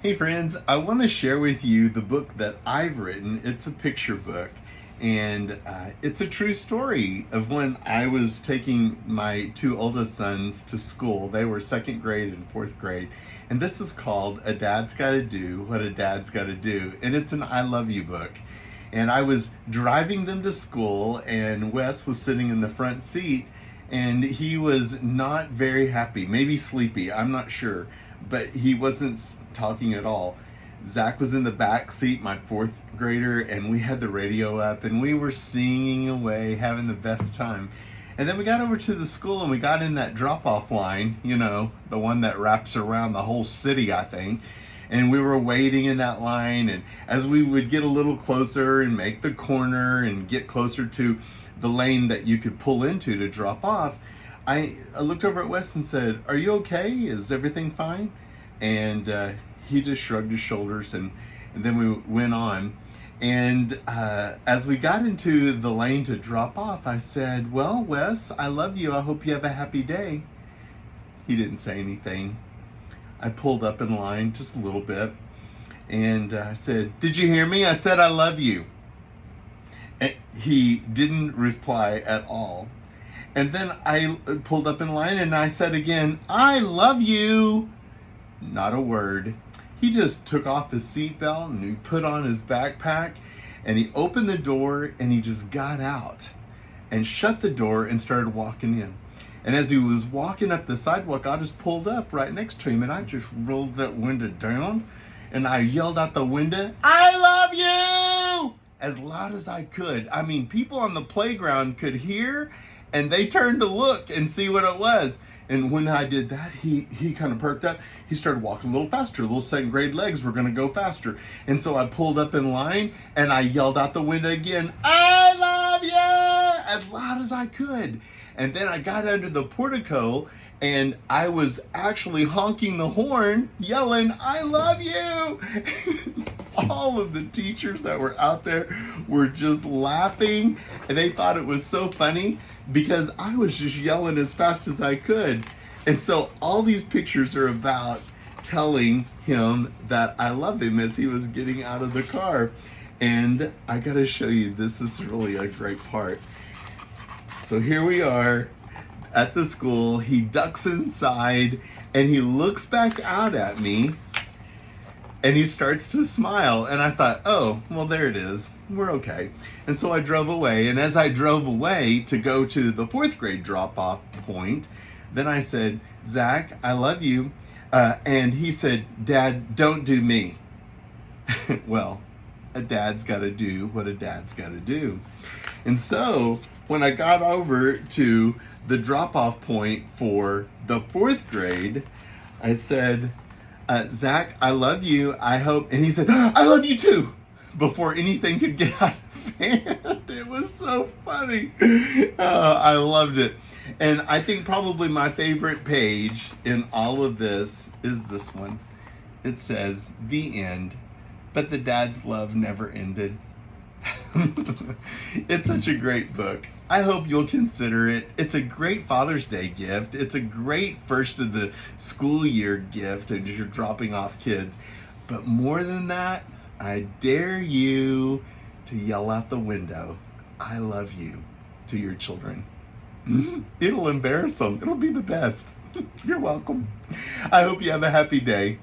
Hey friends, I want to share with you the book that I've written. It's a picture book, and it's a true story of when I was taking my two oldest sons to school. They were second grade and fourth grade, and this is called A Dad's Gotta Do What a Dad's Gotta Do, and it's an I Love You book. And I was driving them to school, and Wes was sitting in the front seat, and he was not very happy, maybe sleepy, I'm not sure, but he wasn't talking at all. Zach was in the back seat, my fourth grader, and we had the radio up and we were singing away, having the best time. And then we got over to the school and we got in that drop-off line, the one that wraps around the whole city, I think. And we were waiting in that line, and as we would get a little closer and make the corner and get closer to the lane that you could pull into to drop off, I looked over at Wes and said, "Are you okay? Is everything fine?" And he just shrugged his shoulders, and then we went on. And as we got into the lane to drop off, I said, "Well, Wes, I love you. I hope you have a happy day." He didn't say anything. I pulled up in line just a little bit, and I said, "Did you hear me? I said I love you." And he didn't reply at all. And then I pulled up in line and I said again, "I love you." Not a word. He just took off his seatbelt and he put on his backpack and he opened the door and he just got out and shut the door and started walking in. And as he was walking up the sidewalk, I just pulled up right next to him and I just rolled that window down and I yelled out the window, "I love you!" as loud as I could. I mean, people on the playground could hear, and they turned to look and see what it was. And when I did that, he kind of perked up. He started walking a little faster. Little second grade legs were going to go faster. And so I pulled up in line and I yelled out the window again, "I love you!" as loud as I could. And then I got under the portico and I was actually honking the horn, yelling, "I love you!" All of the teachers that were out there were just laughing, and they thought it was so funny because I was just yelling as fast as I could. And so all these pictures are about telling him that I love him as he was getting out of the car. And I gotta show you, this is really a great part. So here we are at the school. He ducks inside and he looks back out at me and he starts to smile. And I thought, oh, well, there it is. We're okay. And so I drove away. And as I drove away to go to the fourth grade drop-off point, then I said, "Zach, I love you." And he said, "Dad, don't do me." Well, a dad's got to do what a dad's got to do. And so when I got over to the drop-off point for the fourth grade, I said, "Zach, I love you. I hope," and he said, "I love you too," before anything could get out of hand. It was so funny. I loved it. And I think probably my favorite page in all of this is this one. It says, "The end, but the dad's love never ended." It's such a great book. I hope you'll consider it. It's a great Father's Day gift. It's a great first of the school year gift as you're dropping off kids. But more than that, I dare you to yell out the window, "I love you," to your children. It'll embarrass them. It'll be the best. You're welcome. I hope you have a happy day.